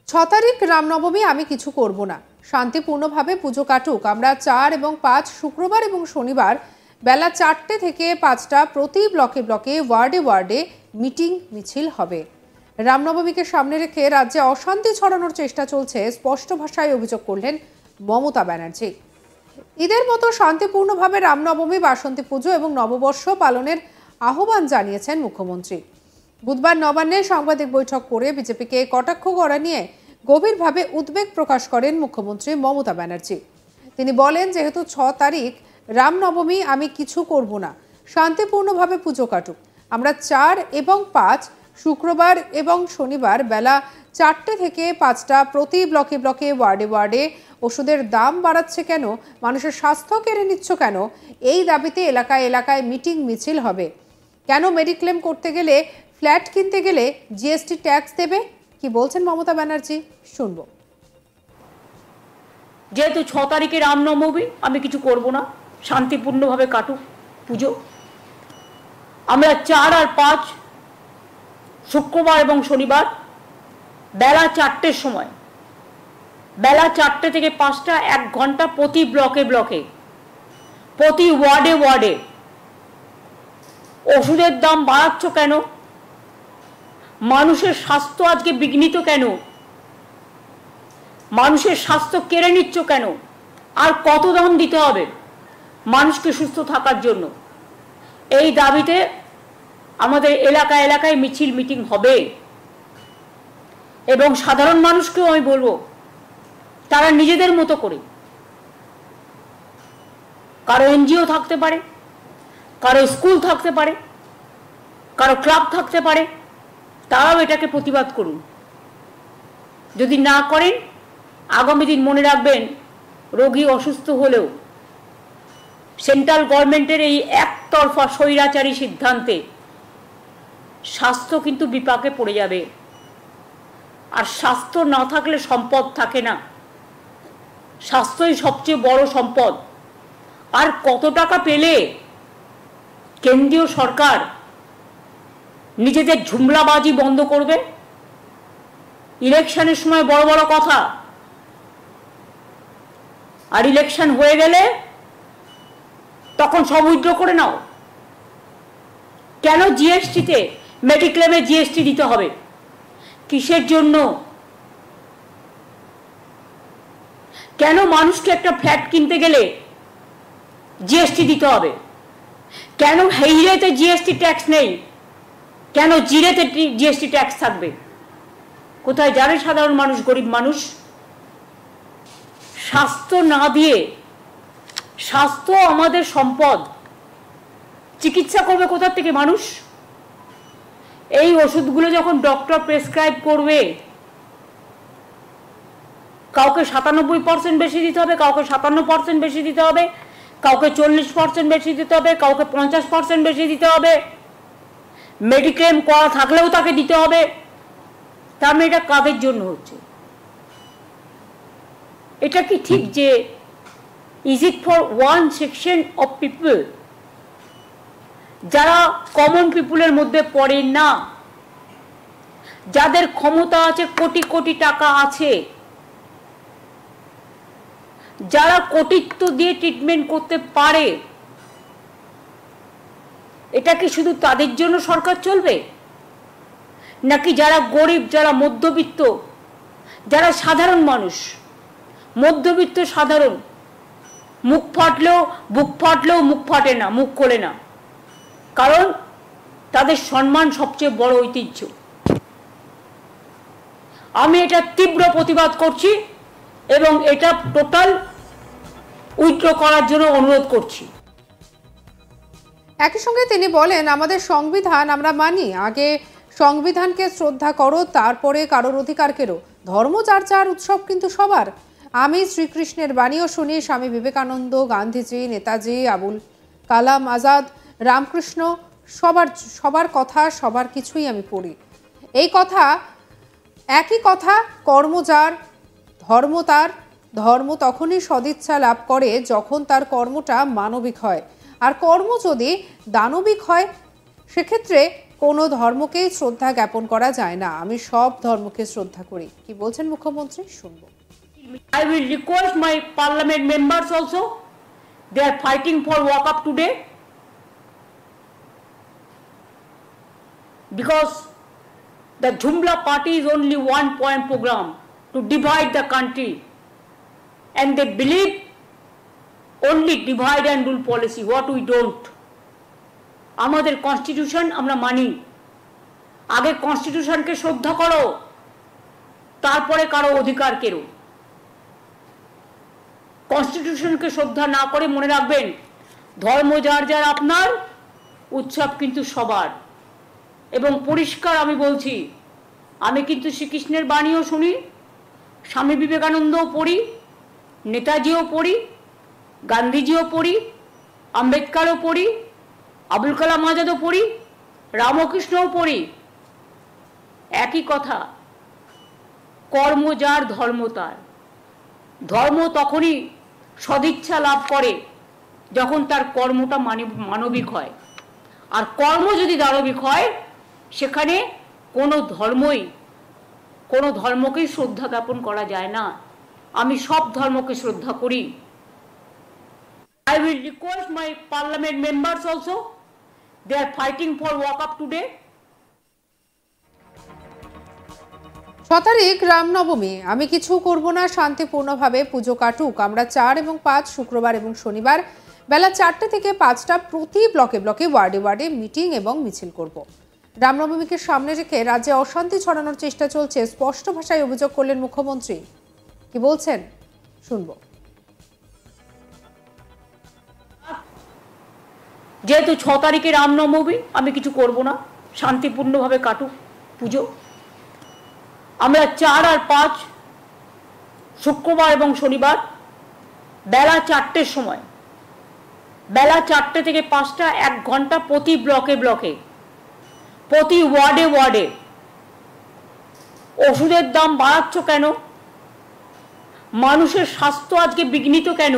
6 তারিখ রামনবমী, আমি কিছু করব না, শান্তিপূর্ণভাবে পুজো কাটুক। আমরা 4 এবং 5 শুক্রবার এবং শনিবার বেলা 4টে থেকে 5টা প্রতি ব্লকে ব্লকে ওয়ার্ডে ওয়ার্ডে মিটিং মিছিল হবে। রামনবমীকে সামনে রেখে রাজ্যে অশান্তি ছড়ানোর চেষ্টা চলছে, স্পষ্ট ভাষায় অভিযোগ করলেন মমতা ব্যানার্জি। ঈদের মতো শান্তিপূর্ণভাবে রামনবমী, বাসন্তী পুজো এবং নববর্ষ পালনের আহ্বান জানিয়েছেন মুখ্যমন্ত্রী। বুধবার নবান্নে সাংবাদিক বৈঠক করে বিজেপিকে কটাক্ষ করা নিয়ে গভীরভাবে উদ্বেগ প্রকাশ করেন মুখ্যমন্ত্রী মমতা ব্যানার্জি। তিনি বলেন, যেহেতু 6 তারিখ রামনবমী, আমি কিছু করব না, শান্তিপূর্ণভাবে পুজো কাটুক। আমরা 4 এবং 5 শুক্রবার এবং শনিবার বেলা 4টে থেকে 5টা প্রতি ব্লকে ব্লকে ওয়ার্ডে ওয়ার্ডে ওষুধের দাম বাড়াচ্ছে কেন, মানুষের স্বাস্থ্য কেড়ে নিচ্ছ কেন, এই দাবিতে এলাকায় এলাকায় মিটিং মিছিল হবে। কেন মেডিক্লেম করতে গেলে, ফ্ল্যাট কিনতে গেলে জিএসটি ট্যাক্স দেবে, কি বলছেন মমতা ব্যানার্জি, শুনবো। যেহেতু 6 তারিখে রামনবমী, আমি কিছু করব না, শান্তিপূর্ণভাবে কাটুক পুজো। আমরা 4 আর 5 শুক্রবার এবং শনিবার বেলা 4টের সময়, বেলা 4টে থেকে 5টা 1 ঘন্টা প্রতি ব্লকে ব্লকে, প্রতি ওয়ার্ডে ওয়ার্ডে ওষুধের দাম বাড়াচ্ছ কেন, মানুষের স্বাস্থ্য আজকে বিঘ্নিত কেন, মানুষের স্বাস্থ্য কেড়ে নিচ্ছ কেন, আর কত দাম দিতে হবে মানুষকে সুস্থ থাকার জন্য, এই দাবিতে আমাদের এলাকায় এলাকায় মিছিল মিটিং হবে। এবং সাধারণ মানুষকেও আমি বলবো, তারা নিজেদের মতো করে, কারো এনজিও থাকতে পারে, কারো স্কুল থাকতে পারে, কারো ক্লাব থাকতে পারে, তারাও এটাকে প্রতিবাদ করুন। যদি না করেন, আগামী দিন মনে রাখবেন, রোগী অসুস্থ হলেও সেন্ট্রাল গভর্নমেন্টের এই একতরফা স্বৈরাচারী সিদ্ধান্তে স্বাস্থ্য কিন্তু বিপাকে পড়ে যাবে। আর স্বাস্থ্য না থাকলে সম্পদ থাকে না, স্বাস্থ্যই সবচেয়ে বড় সম্পদ। আর কত টাকা পেলে কেন্দ্রীয় সরকার নিজেদের ঝুমলাবাজি বন্ধ করবে? ইলেকশনের সময় বড় বড় কথা, আর ইলেকশন হয়ে গেলে তখন সব উইথড্র করে নাও। কেন জিএসটিতে, মেডিক্লেমে জিএসটি দিতে হবে? কিসের জন্য? কেন মানুষকে একটা ফ্ল্যাট কিনতে গেলে জিএসটি দিতে হবে? কেন হেইরেতে জিএসটি ট্যাক্স নেই, কেন জিরেতে জিএসটি ট্যাক্স থাকবে? কোথায় যাবে সাধারণ মানুষ, গরিব মানুষ? স্বাস্থ্য না দিয়ে, স্বাস্থ্য আমাদের সম্পদ, চিকিৎসা করবে কোথা থেকে মানুষ? এই ওষুধগুলো যখন ডক্টর প্রেসক্রাইব করবে, কাউকে 97% বেশি দিতে হবে, কাউকে 57% বেশি দিতে হবে, কাউকে 40% বেশি দিতে হবে, কাউকে 50% বেশি দিতে হবে, মেডিক্লেম করা থাকলেও তাকে দিতে হবে। তার মানে এটা কাদের জন্য হচ্ছে? এটা কি ঠিক যে is it for one section of people, যারা কমন পিপুলের মধ্যে পড়ে না, যাদের ক্ষমতা আছে, কোটি কোটি টাকা আছে, যারা কোটিত্ব দিয়ে ট্রিটমেন্ট করতে পারে, এটা কি শুধু তাদের জন্য সরকার চলবে? নাকি যারা গরিব, যারা মধ্যবিত্ত, যারা সাধারণ মানুষ, মধ্যবিত্ত সাধারণ, মুখ ফাটলেও বুক ফাটলেও মুখ ফাটে না, মুখ খোলে না, কারণ তাদের সম্মান সবচেয়ে বড় ঐতিহ্য। আমি এটা তীব্র প্রতিবাদ করছি এবং এটা টোটাল উইথড্র করার জন্য অনুরোধ করছি। একই সঙ্গে তিনি বলেন, আমাদের সংবিধান আমরা মানি, আগে সংবিধানকে শ্রদ্ধা করো, তারপরে কারোর অধিকারকেরও। ধর্ম যার যার, উৎসব কিন্তু সবার। আমি শ্রীকৃষ্ণের বাণীও শুনি, স্বামী বিবেকানন্দ, গান্ধীজি, নেতাজি, আবুল কালাম আজাদ, রামকৃষ্ণ, সবার কথা, সবার কিছুই আমি পড়ি। এই কথা, একই কথা, কর্ম যার, ধর্ম তার। ধর্ম তখনই সদিচ্ছা লাভ করে যখন তার কর্মটা মানবিক হয়, আর কর্ম যদি দানবিক হয় সেক্ষেত্রে কোনো ধর্মকেই শ্রদ্ধা জ্ঞাপন করা যায় না। আমি সব ধর্মকে শ্রদ্ধা করি। কি বলছেন মুখ্যমন্ত্রী, শুনবো। I will request my parliament members also. They are fighting for walk up today because the Jumla party is only one point program to divide the country, and they believe only divide and rule policy, what we don't. আমাদের constitution আমরা মানি। আগে কনস্টিটিউশনকে শ্রদ্ধা করো, তারপরে কারো অধিকার কেড়ো। কনস্টিটিউশনকে শ্রদ্ধা না করে মনে রাখবেন, ধর্ম যার যার আপনার, উৎসব কিন্তু সবার। এবং পরিষ্কার আমি বলছি, আমি কিন্তু শ্রীকৃষ্ণের বাণীও শুনি, স্বামী বিবেকানন্দও পড়ি, নেতাজিও পড়ি, গান্ধীজিও পড়ি, আম্বেদকরও পড়ি, আবুল কালাম আজাদও পড়ি, রামকৃষ্ণও পড়ি। একই কথা, কর্ম যার ধর্ম তার। ধর্ম তখনই সদিচ্ছা লাভ করে যখন তার কর্মটা মানবিক হয়, আর কর্ম যদি দানবিক হয় সেখানে কোনো ধর্মকেই শ্রদ্ধা জ্ঞাপন করা যায় না। আমি সব ধর্মকে শ্রদ্ধা করি। I will request my parliament members also. They are fighting for walk up today. 6 তারিখ রামনবমী। আমি কিছু করব না, শান্তিপূর্ণভাবে পুজো কাটুক। আমরা 4 এবং 5 শুক্রবার এবং শনিবার বেলা 4টে থেকে 5টা প্রতি ব্লকে ব্লকে ওয়ার্ডে ওয়ার্ডে মিটিং এবং মিছিল করব। রামনবমীকে সামনে রেখে রাজ্যে অশান্তি ছড়ানোর চেষ্টা চলছে, স্পষ্ট ভাষায় অভিযোগ করলেন মুখ্যমন্ত্রী। কি বলছেন, শুনবো। যেহেতু 6 তারিখে রামনবমী, আমি কিছু করব না, শান্তিপূর্ণভাবে কাটুক পুজো। আমরা 4 আর 5 শুক্রবার এবং শনিবার বেলা 4টের সময়, বেলা 4টে থেকে 5টা 1 ঘন্টা প্রতি ব্লকে ব্লকে, প্রতি ওয়ার্ডে ওয়ার্ডে। ওষুধের দাম বাড়াচ্ছ কেন? মানুষের স্বাস্থ্য আজকে বিঘ্নিত কেন?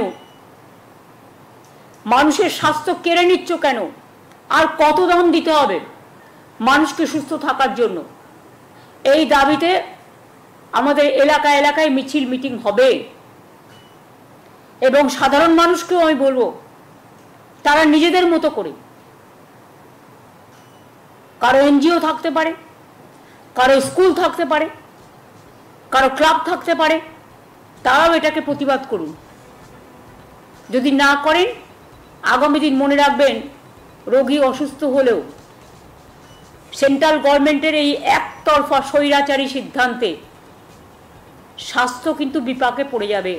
মানুষের স্বাস্থ্য কেড়ে নিচ্ছ কেন? আর কত দাম দিতে হবে মানুষকে সুস্থ থাকার জন্য? এই দাবিতে আমাদের এলাকায় এলাকায় মিছিল মিটিং হবে। এবং সাধারণ মানুষকেও আমি বলবো, তারা নিজেদের মতো করে, কারো এনজিও থাকতে পারে, কারো স্কুল থাকতে পারে, কারো ক্লাব থাকতে পারে, তারাও এটাকে প্রতিবাদ করুন। যদি না করেন, আগামী দিন মনে রাখবেন, রোগী অসুস্থ হলেও সেন্ট্রাল গভর্নমেন্টের এই একতরফা স্বৈরাচারী সিদ্ধান্তে স্বাস্থ্য কিন্তু বিপাকে পড়ে যাবে।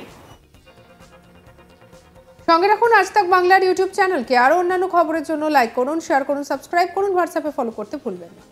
সঙ্গে রাখুন আজ তাক বাংলার ইউটিউব চ্যানেলকে। আরও অন্যান্য খবরের জন্য লাইক করুন, শেয়ার করুন, সাবস্ক্রাইব করুন, হোয়াটসঅ্যাপে ফলো করতে ভুলবেন না।